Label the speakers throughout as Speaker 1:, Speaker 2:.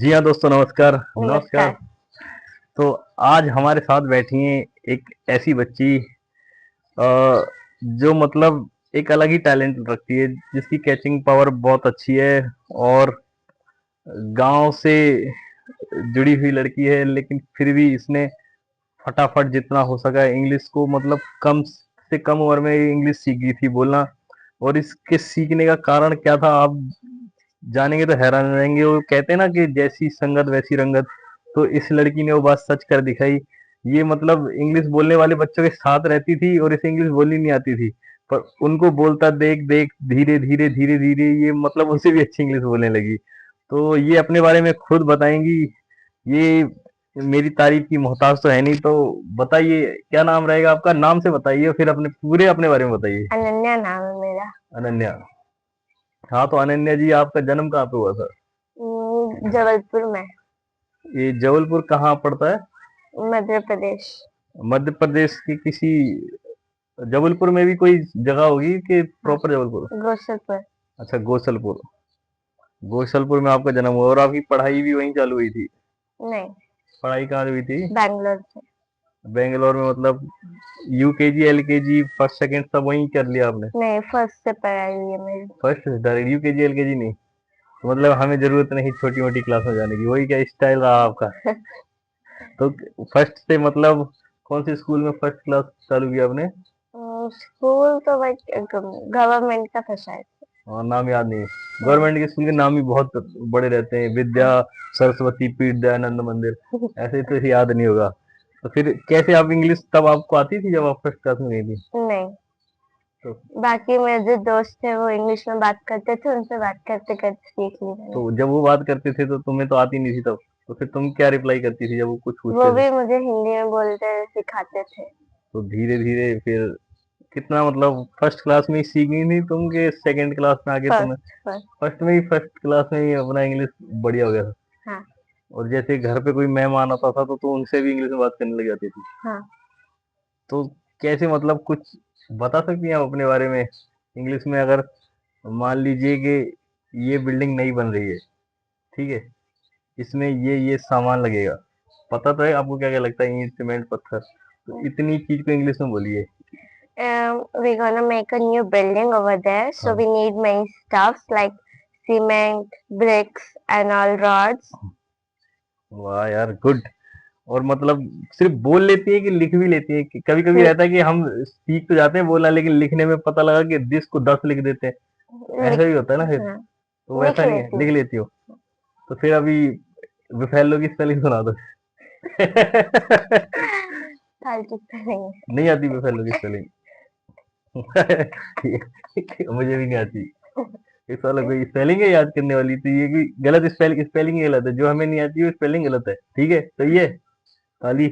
Speaker 1: जी हाँ दोस्तों, नमस्कार नमस्कार।
Speaker 2: नमस्कार।
Speaker 1: तो आज हमारे साथ बैठी हैं एक ऐसी बच्ची जो मतलब एक अलग ही टैलेंट रखती है, जिसकी कैचिंग पावर बहुत अच्छी है। और गांव से जुड़ी हुई लड़की है, लेकिन फिर भी इसने फटाफट जितना हो सका इंग्लिश को, मतलब कम से कम उम्र में इंग्लिश सीख गई थी बोलना। और इसके सीखने का कारण क्या था, आप जानेंगे तो हैरान हो जाएंगे। वो कहते हैं ना कि जैसी संगत वैसी रंगत। तो इस लड़की ने वो बात सच कर दिखाई। ये मतलब इंग्लिश बोलने वाले बच्चों के साथ रहती थी और इसे इंग्लिश बोलनी नहीं आती थी, पर उनको बोलता देख देख धीरे धीरे धीरे धीरे ये मतलब उनसे भी अच्छी इंग्लिश बोलने लगी। तो ये अपने बारे में खुद बताएंगी। ये मेरी तारीफ की मोहताज तो है नहीं। तो बताइए, क्या नाम रहेगा आपका? नाम से बताइए, फिर अपने पूरे अपने बारे में बताइए।
Speaker 2: अनन्या नाम है मेरा।
Speaker 1: अनन्या। हाँ, तो अनन्या जी, आपका जन्म कहाँ पे हुआ था?
Speaker 2: जबलपुर में।
Speaker 1: ये जबलपुर कहाँ पड़ता है?
Speaker 2: मध्य प्रदेश।
Speaker 1: मध्य प्रदेश की किसी जबलपुर में भी कोई जगह होगी कि
Speaker 2: हाँ,
Speaker 1: प्रॉपर जबलपुर?
Speaker 2: गोसलपुर।
Speaker 1: अच्छा, गोसलपुर। गोसलपुर में आपका जन्म हुआ और आपकी पढ़ाई भी वहीं चालू हुई थी?
Speaker 2: नहीं,
Speaker 1: पढ़ाई कहाँ हुई थी?
Speaker 2: बैंगलोर से।
Speaker 1: बेंगलोर में, मतलब यूकेजी एलकेजी फर्स्ट सेकंड सब वहीं कर लिया आपने?
Speaker 2: नहीं, फर्स्ट से पढ़ाई हुई है मेरी।
Speaker 1: फर्स्ट डायरेक्ट यूकेजी एलकेजी नहीं? तो मतलब हमें जरूरत नहीं छोटी मोटी क्लास में जाने की, वही क्या स्टाइल रहा आपका? तो फर्स्ट से मतलब कौन से स्कूल में फर्स्ट क्लास चालू किया आपने?
Speaker 2: स्कूल तो भाई गवर्नमेंट का था शायद।
Speaker 1: और नाम याद नहीं है?
Speaker 2: नहीं।
Speaker 1: गवर्नमेंट के स्कूल के नाम भी बहुत बड़े रहते हैं, विद्या
Speaker 2: हाँ।
Speaker 1: सरस्वती पीठ दयानंद मंदिर। ऐसे तो याद नहीं होगा। तो फिर कैसे आप इंग्लिश तब आपको आती थी जब आप फर्स्ट क्लास में गई थी?
Speaker 2: नहीं,
Speaker 1: तो
Speaker 2: बाकी मेरे जो दोस्त थे वो इंग्लिश में बात करते थे, उनसे बात करते करते सीख ली मैंने।
Speaker 1: तो जब वो बात करते थे तो तुम्हें तो आती नहीं थी तब, तो फिर तुम क्या रिप्लाई करती थी जब वो कुछ
Speaker 2: वो
Speaker 1: पूछते थे?
Speaker 2: भी मुझे हिंदी में बोलते सिखाते थे।
Speaker 1: तो धीरे धीरे फिर कितना, मतलब फर्स्ट क्लास में ही सीख गई थी तुम के सेकंड क्लास में आके तुम्हें?
Speaker 2: First first.
Speaker 1: फर्स्ट में ही, फर्स्ट क्लास में ही अपना इंग्लिश बढ़िया हो गया था?
Speaker 2: हाँ।
Speaker 1: और जैसे घर पे कोई मेहमान आता था तो उनसे भी इंग्लिश में बात करने लग जाती थी?
Speaker 2: हाँ।
Speaker 1: तो कैसे, मतलब कुछ बता सकती हैं आप अपने बारे में इंग्लिश में? अगर मान लीजिए कि ये बिल्डिंग नई बन रही है, ठीक है, इसमें ये सामान लगेगा, पता तो है आपको क्या क्या लगता है, ईंट सीमेंट पत्थर, तो इतनी चीज को इंग्लिश में बोलिए।
Speaker 2: We're gonna make a new building over there, so
Speaker 1: हाँ।
Speaker 2: we need many stuffs like cement, bricks, and all rods.
Speaker 1: वाह यार, गुड। और मतलब सिर्फ बोल लेती है कि लिख भी लेती है? कभी कभी
Speaker 2: Li-
Speaker 1: रहता है कि हम सीख तो जाते हैं बोलना, लेकिन लिखने में पता लगा कि 10 को 10 लिख देते हैं। ऐसा
Speaker 2: लिख
Speaker 1: भी होता है ना फिर?
Speaker 2: हाँ,
Speaker 1: तो
Speaker 2: लिख
Speaker 1: वैसा नहीं है,
Speaker 2: लेती
Speaker 1: लिख
Speaker 2: हूँ।
Speaker 1: लेती हो? तो फिर अभी विफेलो की स्पेलिंग सुना दो।
Speaker 2: फालतू से नहीं।
Speaker 1: नहीं आती विफेलो की स्पेलिंग? मुझे भी नहीं आती। इस वाला कोई स्पेलिंग है याद करने वाली? तो ये भी गलत स्पेलिंग, स्पेलिंग ही गलत है, जो हमें नहीं आती वो स्पेलिंग गलत है। ठीक है, तो ये ताली।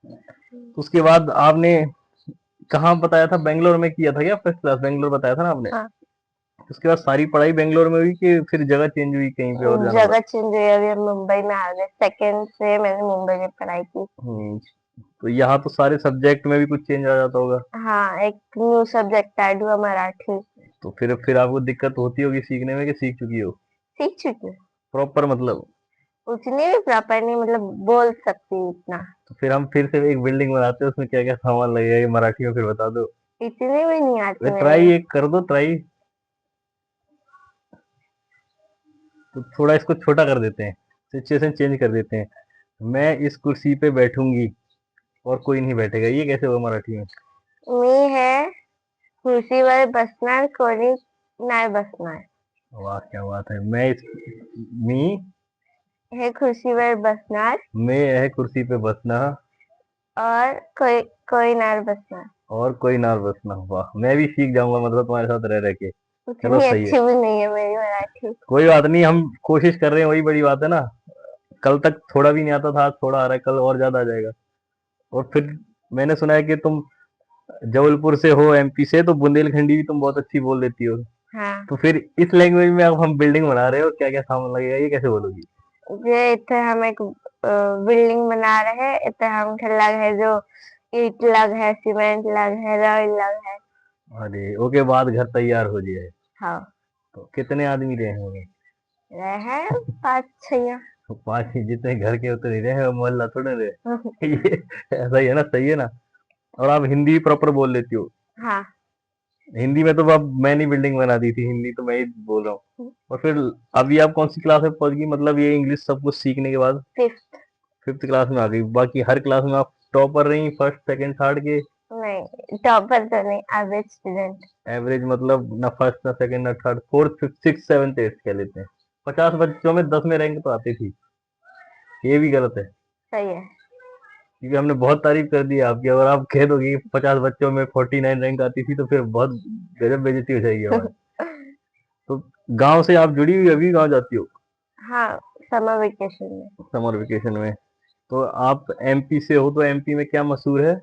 Speaker 1: तो उसके बाद आपने कहाँ बताया था, बेंगलोर में किया था क्या फर्स्ट क्लास? बेंगलोर बताया था ना आपने?
Speaker 2: हाँ।
Speaker 1: उसके बाद सारी पढ़ाई बेंगलोर में हुई कि फिर जगह चेंज हुई, कहीं पे और जाना पड़ा?
Speaker 2: जगह चेंज हुई, अभी हम मुंबई में आ गए। सेकंड से मैंने मुंबई में पढ़ाई की।
Speaker 1: हम्म। तो यहाँ तो सारे सब्जेक्ट में भी कुछ चेंज आ जाता होगा?
Speaker 2: हाँ, एक न्यू सब्जेक्ट ऐड हुआ, मराठी।
Speaker 1: तो फिर आपको दिक्कत होती होगी सीखने में, कि सीख चुकी हो
Speaker 2: सीख चुकी हूँ।
Speaker 1: प्रॉपर मतलब?
Speaker 2: उतनी भी प्रॉपर नहीं, मतलब बोल सकती हूँ इतना।
Speaker 1: तो फिर हम फिर से एक बिल्डिंग बनाते हैं, उसमें क्या क्या सामान लगेगा ये मराठी में फिर बता दो।
Speaker 2: इतनी भी नहीं आती
Speaker 1: ट्राई
Speaker 2: मेरे।
Speaker 1: एक कर दो, ट्राई। तो थोड़ा इसको छोटा कर देते हैं, सिचुएशन चेंज कर देते हैं। मैं इस कुर्सी पे बैठूंगी और कोई नहीं बैठेगा, ये कैसे होगा मराठी में?
Speaker 2: मी है खुर्चीवर बसणार, कोणी नाही बसणार.
Speaker 1: वाह, क्या बात है। मैं इस मी
Speaker 2: हे खुर्चीवर बसणार
Speaker 1: मैं है कुर्सी पे बसना
Speaker 2: और कोई कोई नाही बसणार।
Speaker 1: और कोई ना बसना। वाह, मैं भी सीख जाऊंगा मतलब तुम्हारे साथ रह रह के। चलो
Speaker 2: उतनी
Speaker 1: सही है।
Speaker 2: अच्छी भी नहीं है मेरी मराठी।
Speaker 1: कोई बात नहीं, हम कोशिश कर रहे हैं, वही बड़ी बात है ना। कल तक थोड़ा भी नहीं आता था, आज थोड़ा आ रहा है, कल और ज्यादा आ जाएगा। और फिर मैंने सुना है कि तुम जबलपुर से हो, एमपी से, तो बुंदेलखंडी भी तुम बहुत अच्छी बोल लेती हो।
Speaker 2: हाँ।
Speaker 1: तो फिर इस लैंग्वेज में अब हम बिल्डिंग बना रहे हो, क्या क्या सामान लगेगा ये कैसे बोलोगी?
Speaker 2: ये इथे हम एक बिल्डिंग बना रहे हैं। इथे हम लग है जो ईट लग है, सीमेंट लग है, रॉड लग है।
Speaker 1: अरे ओके, बाद घर तैयार हो जाए।
Speaker 2: हाँ।
Speaker 1: तो कितने आदमी रहे होंगे?
Speaker 2: रहे हैं 5-6।
Speaker 1: तो 5 ही जितने घर के उतने ही रहे, मोहल्ला थोड़े रहे। ये ऐसा ही है ना, सही है ना। और आप हिंदी प्रॉपर बोल लेती हो।
Speaker 2: हाँ।
Speaker 1: हिंदी में तो अब मैंने बिल्डिंग बना दी थी, हिंदी तो मैं ही बोल रहा हूँ। और फिर अभी आप कौन सी क्लास में पहुंच गई, मतलब ये इंग्लिश सब कुछ सीखने के बाद?
Speaker 2: 5th।
Speaker 1: 5th क्लास में आ गई। बाकी हर क्लास में आप टॉपर रही, फर्स्ट सेकंड थर्ड के?
Speaker 2: नहीं, टॉपर तो नहीं, एवरेज स्टूडेंट।
Speaker 1: एवरेज मतलब ना फर्स्ट ना सेकंड ना third, fourth fifth six seventh eighth कह लेते हैं। 50 बच्चों में 10 में रैंक तो आती थी। ये भी गलत है,
Speaker 2: सही है।
Speaker 1: क्योंकि हमने बहुत तारीफ कर दी आपकी। अगर आप कह दोगे कि 50 बच्चों में 49 रैंक आती थी, तो फिर बहुत गजब बेइज्जती हो जाएगी हमारी। तो गांव से आप जुड़ी हुई, अभी गांव जाती हो
Speaker 2: हाँ, समर वेकेशन में।
Speaker 1: समर वेकेशन में? तो आप एमपी से हो, तो एमपी में क्या मशहूर है,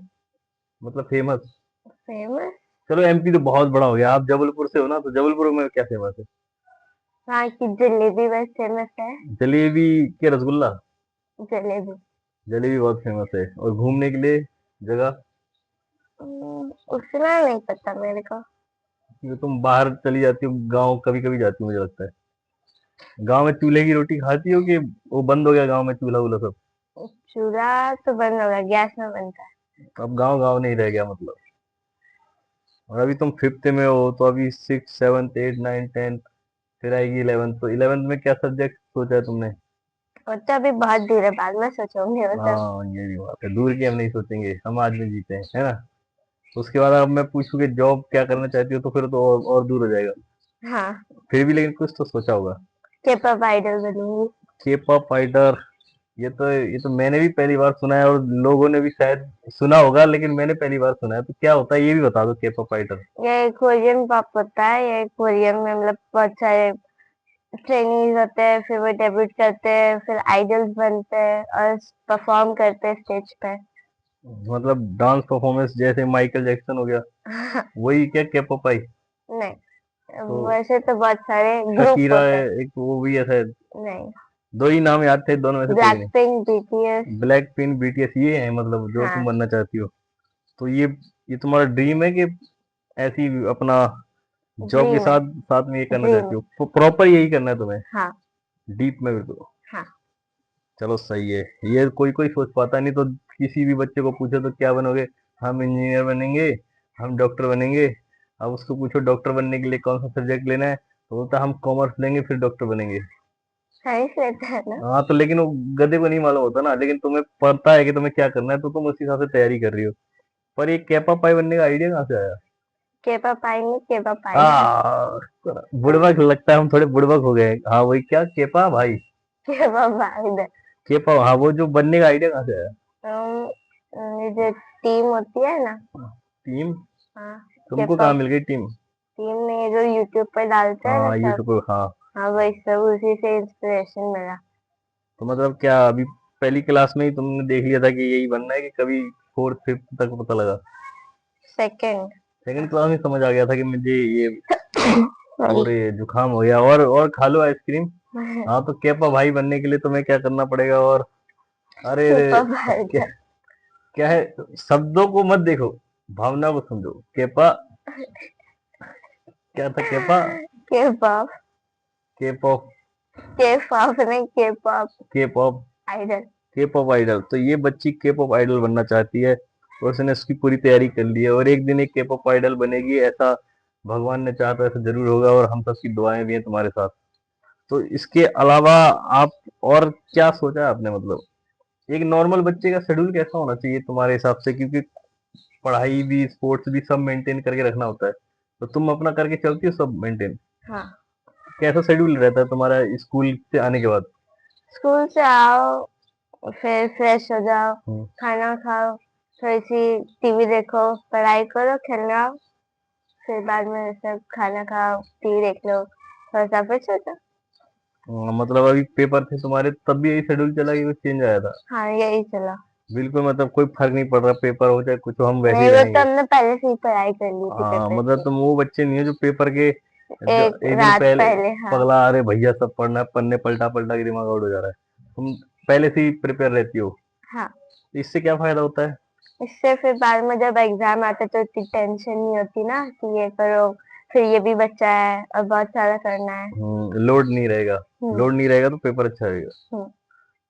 Speaker 1: मतलब फेमस?
Speaker 2: फेमस।
Speaker 1: चलो एमपी तो बहुत बड़ा हो गया, आप जबलपुर से हो ना, तो जबलपुर में क्या फेमस है?
Speaker 2: वहाँ की जलेबी बहुत फेमस है।
Speaker 1: जलेबी के रसगुल्ला?
Speaker 2: जलेबी।
Speaker 1: जलेबी बहुत फेमस है। और घूमने के लिए जगह?
Speaker 2: उतना नहीं पता मेरे को।
Speaker 1: क्योंकि तुम बाहर चली जाती हो, गांव कभी कभी जाती हो मुझे लगता है। गांव में चूल्हे की रोटी खाती हो, कि वो बंद हो गया गांव में चूल्हा वूल्हा सब?
Speaker 2: चूल्हा तो बंद हो गया, गैस में बनता है।
Speaker 1: अब गांव गांव नहीं रह गया मतलब। और अभी तुम 5th में हो, तो अभी 6 7 8 9 10, फिर आएगी 11th। तो 11th में क्या सब्जेक्ट सोचा है तुमने?
Speaker 2: और तो अभी बहुत देर है, बाद में सोचूंगी वो सब।
Speaker 1: हाँ ये भी बात है, दूर की हम नहीं सोचेंगे, हम आज में जीते हैं, है ना। तो उसके बाद अब मैं पूछूं कि जॉब क्या करना चाहती हो, तो फिर तो और दूर हो जाएगा।
Speaker 2: हाँ,
Speaker 1: फिर भी लेकिन कुछ तो सोचा होगा।
Speaker 2: के पॉप आइडल बनूंगी।
Speaker 1: के पॉप फाइटर? ये तो मैंने भी पहली बार सुना है, और लोगों ने भी शायद सुना होगा, लेकिन मैंने पहली बार सुना है। तो क्या होता है ये भी बता दो, के पॉप फाइटर।
Speaker 2: ये कोरियन पॉप होता है, ये कोरियन में मतलब बहुत सारे ट्रेनिंग होते हैं, फिर वो डेब्यूट करते हैं, फिर आइडल्स बनते हैं और परफॉर्म करते हैं स्टेज पे।
Speaker 1: मतलब डांस परफॉर्मेंस जैसे माइकल जैक्सन हो गया, वही क्या के पॉप आई?
Speaker 2: नहीं,
Speaker 1: तो
Speaker 2: वैसे तो बहुत सारे ग्रुप
Speaker 1: शकीरा
Speaker 2: होते
Speaker 1: है
Speaker 2: हैं।
Speaker 1: एक, वो भी है शायद।
Speaker 2: नहीं।
Speaker 1: दो ही नाम याद थे, दोनों में से कोई भी
Speaker 2: ब्लैक
Speaker 1: नहीं।
Speaker 2: Pink, BTS.
Speaker 1: Black pink, BTS, ये है मतलब जो तुम
Speaker 2: हाँ।
Speaker 1: बनना चाहती हो? तो ये तुम्हारा ड्रीम है, कि ऐसी अपना जॉब के
Speaker 2: ड्रीम है।
Speaker 1: साथ साथ में ये करना
Speaker 2: ड्रीम।
Speaker 1: चाहती हो, प्रॉपर यही करना है तुम्हें?
Speaker 2: हाँ।
Speaker 1: डीप में बिल्कुल?
Speaker 2: हाँ।
Speaker 1: चलो सही है। ये कोई कोई सोच पाता नहीं, तो किसी भी बच्चे को पूछो तो क्या बनोगे, हम इंजीनियर बनेंगे, हम डॉक्टर बनेंगे। अब उसको पूछो डॉक्टर बनने के लिए कौन सा सब्जेक्ट लेना है, तो बोलता हम कॉमर्स लेंगे फिर डॉक्टर बनेंगे।
Speaker 2: साइंस लेते हैं ना।
Speaker 1: हाँ तो लेकिन वो गधे को नहीं मालूम होता ना, लेकिन तुम्हें पता है कि तुम्हें क्या करना है, तो तुम उसी हिसाब से तैयारी कर रही हो। पर ये कैपा पाई बनने का आइडिया कहाँ से आया?
Speaker 2: के पॉप आएंगे, के पॉप आइडल।
Speaker 1: आ बुड़बक लगता है, हम थोड़े बुड़बक हो गए। हाँ वही क्या, केपा भाई,
Speaker 2: के पॉप आइडल।
Speaker 1: केपा, हाँ वो जो बनने का आइडिया कहाँ से आया?
Speaker 2: ये जो टीम होती है ना।
Speaker 1: टीम?
Speaker 2: हाँ। के
Speaker 1: तुमको कहाँ
Speaker 2: पॉप
Speaker 1: मिल गई टीम?
Speaker 2: टीम में जो यूट्यूब पे डालते हैं ना
Speaker 1: हाँ
Speaker 2: सब।
Speaker 1: यूट्यूब पर, हाँ।
Speaker 2: हाँ, वही सब उसी से इंस्पिरेशन मिला।
Speaker 1: तो मतलब क्या अभी पहली क्लास में ही तुमने देख लिया था कि यही बनना है, कि कभी 4th 5th तक पता लगा?
Speaker 2: सेकंड।
Speaker 1: सेकंड क्लास में समझ आ गया था कि मुझे ये,
Speaker 2: सॉरी।
Speaker 1: और ये जुकाम हो गया, और खा लो आइसक्रीम। हाँ तो केपा भाई बनने के लिए तुम्हें क्या करना पड़ेगा? और अरे
Speaker 2: के
Speaker 1: रे,
Speaker 2: पॉप
Speaker 1: क्या,
Speaker 2: आइडल।
Speaker 1: क्या है, शब्दों को मत देखो, भावना को समझो। केपा, क्या था केपा?
Speaker 2: के पॉप।
Speaker 1: के पॉप?
Speaker 2: के पॉप नहीं, के पॉप
Speaker 1: के पॉप?
Speaker 2: आइडल।
Speaker 1: के पॉप आइडल? तो ये बच्ची के पॉप आइडल बनना चाहती है, और उसने उसकी पूरी तैयारी कर ली है, और एक दिन एक के पॉप आइडल बनेगी, ऐसा भगवान ने चाहा तो ऐसा जरूर होगा, और हम सबकी दुआएं भी हैं तुम्हारे साथ। तो इसके अलावा आप और क्या सोचा है आपने, मतलब एक नॉर्मल बच्चे का शेड्यूल कैसा होना चाहिए तुम्हारे हिसाब से? क्योंकि पढ़ाई भी स्पोर्ट्स भी सब मेंटेन करके रखना होता है, तो तुम अपना करके चलती हो सब मेंटेन?
Speaker 2: हाँ।
Speaker 1: कैसा शेड्यूल रहता है तुम्हारा स्कूल से आने के बाद?
Speaker 2: स्कूल से आओ, फिर फ्रेश हो जाओ,
Speaker 1: हम्म,
Speaker 2: खाना खाओ, थोड़ी सी टीवी देखो, पढ़ाई करो, खेलना, फिर बाद में सब खाना खाओ, टीवी देख लो, थोड़ा सा फिर सो जाओ।
Speaker 1: मतलब अभी पेपर थे तुम्हारे तब भी यही शेड्यूल चला, कि कुछ चेंज आया था?
Speaker 2: हाँ, यही चला।
Speaker 1: बिल्कुल, मतलब कोई फर्क नहीं पड़ रहा, पेपर हो चाहे कुछ हो, हम वैसे
Speaker 2: नहीं,
Speaker 1: ही
Speaker 2: वो तो
Speaker 1: रहेंगे।
Speaker 2: हमने पहले से ही पढ़ाई कर ली थी
Speaker 1: हाँ
Speaker 2: पेपर
Speaker 1: मतलब
Speaker 2: की।
Speaker 1: तुम वो बच्चे नहीं हो जो पेपर के जो
Speaker 2: एक
Speaker 1: एक दिन
Speaker 2: रात
Speaker 1: पहले
Speaker 2: पहले, हाँ।
Speaker 1: पगला, अरे भैया सब पढ़ना है, पन्ने पलटा पलटा के दिमाग आउट हो जा रहा है। तुम पहले से ही प्रिपेयर रहती हो,
Speaker 2: हाँ।
Speaker 1: इससे क्या फायदा होता है?
Speaker 2: इससे फिर बाद में जब एग्जाम आता है तो इतनी टेंशन नहीं होती ना कि ये करो, फिर ये भी बच्चा है और बहुत सारा करना है।
Speaker 1: लोड नहीं रहेगा।
Speaker 2: हम्म।
Speaker 1: लोड नहीं रहेगा तो पेपर अच्छा रहेगा।
Speaker 2: हम्म।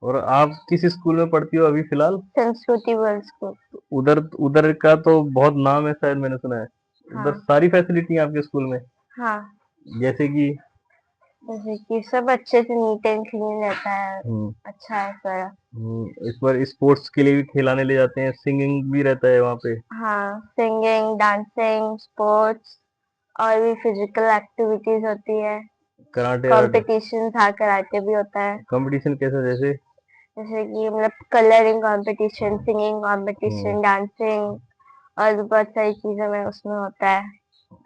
Speaker 1: और आप किस स्कूल में पढ़ती हो अभी फिलहाल?
Speaker 2: संस्कृति वर्ल्ड स्कूल।
Speaker 1: उधर उधर का तो बहुत नाम है, शायद मैंने सुना है। उधर
Speaker 2: हाँ।
Speaker 1: सारी फैसिलिटी है आपके स्कूल में?
Speaker 2: हाँ,
Speaker 1: जैसे कि?
Speaker 2: जैसे कि सब अच्छे से नीट एंड क्लीन रहता है,
Speaker 1: हम्म,
Speaker 2: अच्छा है सारा।
Speaker 1: इस बार स्पोर्ट्स के लिए भी खिलाने ले जाते हैं, सिंगिंग भी रहता है वहाँ पे?
Speaker 2: हाँ, सिंगिंग, डांसिंग, स्पोर्ट्स और भी फिजिकल एक्टिविटीज होती है।
Speaker 1: कराटे वाटे?
Speaker 2: कॉम्पिटिशन, हाँ कराटे भी होता है।
Speaker 1: कंपटीशन कैसा, जैसे?
Speaker 2: जैसे कि मतलब कलरिंग कंपटीशन, सिंगिंग
Speaker 1: हम्म,
Speaker 2: कंपटीशन, डांसिंग और भी बहुत सारी चीजें में उसमें होता है।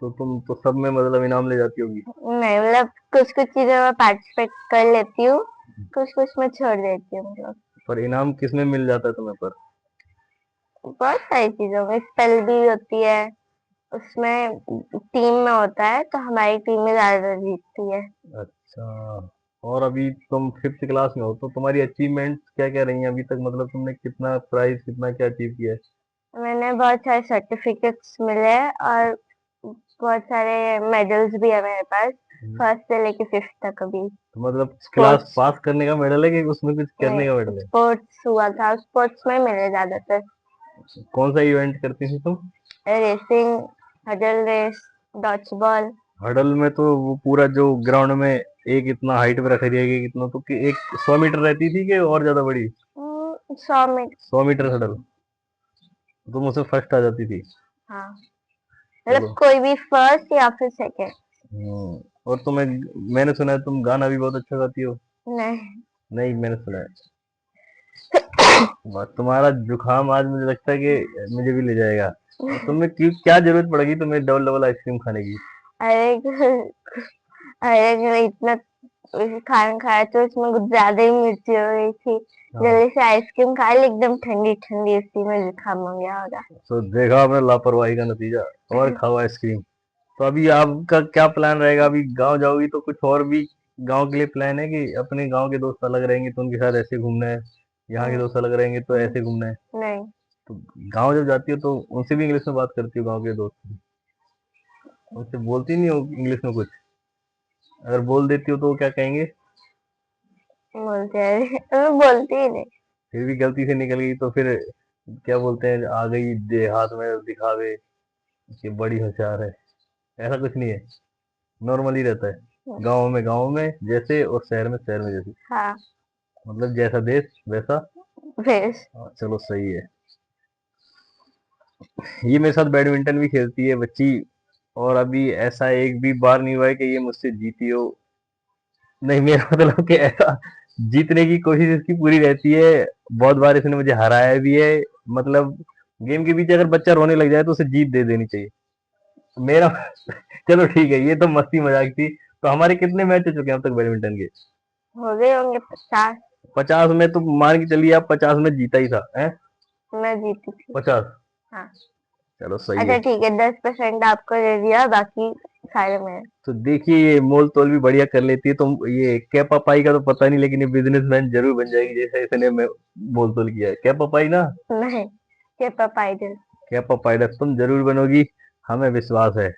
Speaker 1: तो तुम तो सब में मतलब इनाम ले जाती होगी?
Speaker 2: नहीं मतलब कुछ कुछ चीजों में पार्टिसिपेट कर लेती हूँ, कुछ कुछ में छोड़ देती हूँ मतलब।
Speaker 1: पर इनाम किस में मिल जाता है तुम्हें पर?
Speaker 2: बहुत सारी चीजों में स्पेल भी होती है, उसमें टीम में होता है तो हमारी टीम में ज्यादा जीतती है।
Speaker 1: अच्छा। और अभी तुम फिफ्थ क्लास में हो, तो तुम्हारी अचीवमेंट क्या क्या रही हैं अभी तक? मतलब तुमने कितना प्राइज, कितना क्या अचीव किया है?
Speaker 2: मैंने बहुत सारे सर्टिफिकेट्स मिले हैं और बहुत सारे मेडल्स भी है मेरे पास,
Speaker 1: हम्म,
Speaker 2: फर्स्ट से लेके फिफ्थ तक अभी।
Speaker 1: तो मतलब क्लास
Speaker 2: स्पोर्ट्स
Speaker 1: पास करने का मेडल है कि उसमें कुछ करने का
Speaker 2: में
Speaker 1: मेडल है?
Speaker 2: स्पोर्ट्स हुआ था, स्पोर्ट्स में मिले ज्यादातर।
Speaker 1: कौन सा इवेंट करती थी तुम?
Speaker 2: Racing, hurdle race, dodge ball.
Speaker 1: Hurdle में तो वो पूरा जो ग्राउंड में एक इतना हाइट पे रखा जाएगा कितना, तो कि एक 100 मीटर रहती थी कि और ज्यादा बड़ी?
Speaker 2: 100 मीटर।
Speaker 1: 100 मीटर हडल, तुम उसमें फर्स्ट आ जाती थी?
Speaker 2: हाँ, मतलब
Speaker 1: चलो।
Speaker 2: कोई भी फर्स्ट या फिर सेकंड।
Speaker 1: और तुम्हें, मैंने सुना है तुम गाना भी बहुत अच्छा गाती हो?
Speaker 2: नहीं।
Speaker 1: नहीं, मैंने सुना है। बस तुम्हारा जुकाम आज मुझे लगता है कि मुझे भी ले जाएगा। और तुम्हें क्यों, क्या जरूरत पड़ेगी तुम्हें डबल डबल आइसक्रीम खाने की?
Speaker 2: अरे अरे इतना खाना खाया तो उसमें कुछ ज्यादा ही मिर्ची हो गई थी,
Speaker 1: हाँ।
Speaker 2: जल्दी से आइसक्रीम खा ली एकदम ठंडी ठंडी, उसी में जुकाम हो गया होगा।
Speaker 1: तो देखा आपने लापरवाही का नतीजा। और खाओ आइसक्रीम। तो अभी आपका क्या प्लान रहेगा? अभी गांव जाओगी तो कुछ और भी गांव के लिए प्लान है, कि अपने गांव के दोस्त अलग रहेंगे तो उनके साथ ऐसे घूमना है, यहाँ के
Speaker 2: हम्म।
Speaker 1: दोस्त अलग रहेंगे तो
Speaker 2: हम्म।
Speaker 1: ऐसे घूमना है?
Speaker 2: नहीं।
Speaker 1: तो गांव जब जाती हो तो उनसे भी इंग्लिश में बात करती हो, गांव के दोस्त? उनसे बोलती नहीं हो इंग्लिश में कुछ? अगर बोल देती हो तो वो क्या कहेंगे?
Speaker 2: बोलते हैं बोलती ही नहीं।
Speaker 1: फिर भी गलती से निकल गई तो फिर क्या बोलते हैं, आ गई दे हाथ में दिखावे कि बड़ी होशियार है? ऐसा कुछ नहीं है, नॉर्मली रहता है। गांव में जैसे और शहर में जैसे।
Speaker 2: हाँ।
Speaker 1: मतलब जैसा देश वैसा।
Speaker 2: फिर
Speaker 1: हाँ, चलो सही है। ये मेरे साथ बैडमिंटन भी खेलती है बच्ची। और अभी ऐसा एक भी बार नहीं हुआ है कि ये मुझसे जीती हो। नहीं, मेरा मतलब कि ऐसा जीतने की कोशिश इसकी पूरी रहती है। बहुत बार इसने मुझे हराया भी है। मतलब गेम के बीच अगर बच्चा रोने लग जाए तो उसे जीत दे देनी चाहिए मेरा। चलो ठीक है, ये तो मस्ती मजाक थी। तो हमारे कितने मैच हो चुके हैं अब तक बैडमिंटन के?
Speaker 2: हो गए होंगे 50।
Speaker 1: 50 में तो मान के चलिए आप 50 में जीता ही था है?
Speaker 2: मैं जीती थी।
Speaker 1: 50।
Speaker 2: हाँ।
Speaker 1: चलो सही
Speaker 2: अच्छा
Speaker 1: है।
Speaker 2: ठीक है, 10% आपको दे दिया, बाकी सारे में।
Speaker 1: तो देखिए, ये मोल तोल भी बढ़िया कर लेती है। तो ये क्या पपाई का तो पता नहीं, लेकिन ये बिजनेसमैन जरूर बन जाएगी जैसे इसने मोल तोल किया है। क्या पपाई ना?
Speaker 2: नहीं, ये पापाइडल।
Speaker 1: क्या पपाई ना, तुम जरूर बनोगी, हमें विश्वास है।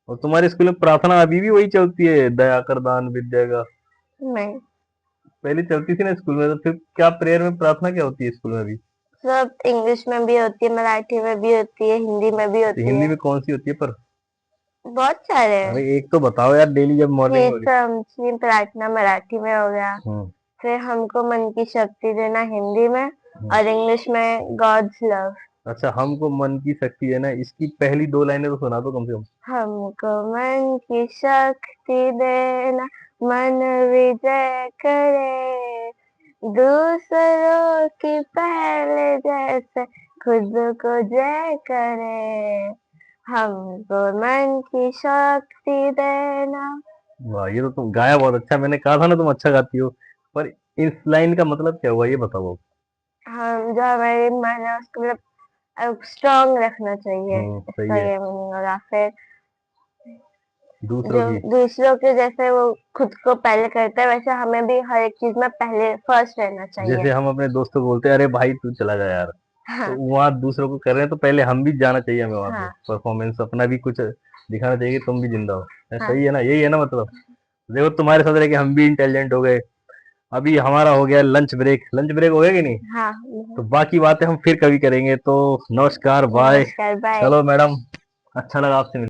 Speaker 1: और तुम्हारे स्कूल में प्रार्थना अभी भी वही चलती है, दया कर दान विद्या का?
Speaker 2: नहीं,
Speaker 1: पहले चलती थी ना स्कूल में, तो फिर क्या प्रेयर में प्रार्थना क्या होती है स्कूल में अभी?
Speaker 2: सब इंग्लिश में भी होती है, मराठी में भी होती है, हिंदी में भी
Speaker 1: तो
Speaker 2: होती
Speaker 1: हिंदी
Speaker 2: है।
Speaker 1: में कौन सी होती है पर?
Speaker 2: बहुत सारे हैं।
Speaker 1: अरे एक तो बताओ यार, डेली जब मॉर्निंग में हो रही।
Speaker 2: कीर्तन मुस्लिम प्रार्थना मराठी में हो गया,
Speaker 1: हम्म।
Speaker 2: फिर हमको मन की शक्ति देना हिंदी में,
Speaker 1: हम्म।
Speaker 2: और इंग्लिश में गॉड्स लव।
Speaker 1: अच्छा, हमको मन की शक्ति है ना, इसकी पहली दो लाइनें तो सुना दो कम से कम।
Speaker 2: हमको मन की शक्ति देना, मन विजय करे, दूसरों की पहले जैसे खुद को जय करे, हमको मन की शक्ति देना।
Speaker 1: वाह, ये तो तुम गाया बहुत अच्छा। मैंने कहा था ना तुम अच्छा गाती हो। पर इस लाइन का मतलब क्या हुआ, ये बताओ।
Speaker 2: हम जो हमारे मन है उसको मतलब स्ट्रांग रखना चाहिए,
Speaker 1: सही
Speaker 2: इसका
Speaker 1: है।
Speaker 2: ये मीनिंग होगा। फिर
Speaker 1: दूसरों
Speaker 2: जो
Speaker 1: की।
Speaker 2: दूसरों के जैसे वो खुद को पहले करता है, वैसे हमें भी हर एक चीज में पहले फर्स्ट रहना चाहिए।
Speaker 1: जैसे हम अपने दोस्तों को बोलते हैं अरे भाई तू चला जा यार, तो
Speaker 2: हाँ।
Speaker 1: वहाँ दूसरों को कर रहे हैं तो पहले हम भी जाना चाहिए हमें वहां पे,
Speaker 2: हाँ।
Speaker 1: परफॉर्मेंस अपना भी कुछ दिखाना चाहिए कि तुम भी जिंदा हो।
Speaker 2: हाँ।
Speaker 1: सही है ना, यही है ना मतलब। देखो तुम्हारे साथ रह के हम भी इंटेलिजेंट हो गए। अभी हमारा हो गया लंच ब्रेक, लंच ब्रेक हो गया कि नहीं?
Speaker 2: हाँ।
Speaker 1: तो बाकी बातें हम फिर कभी करेंगे। तो नमस्कार, बाय।
Speaker 2: नमस्कार, बाय।
Speaker 1: चलो मैडम, अच्छा लगा आपसे मिल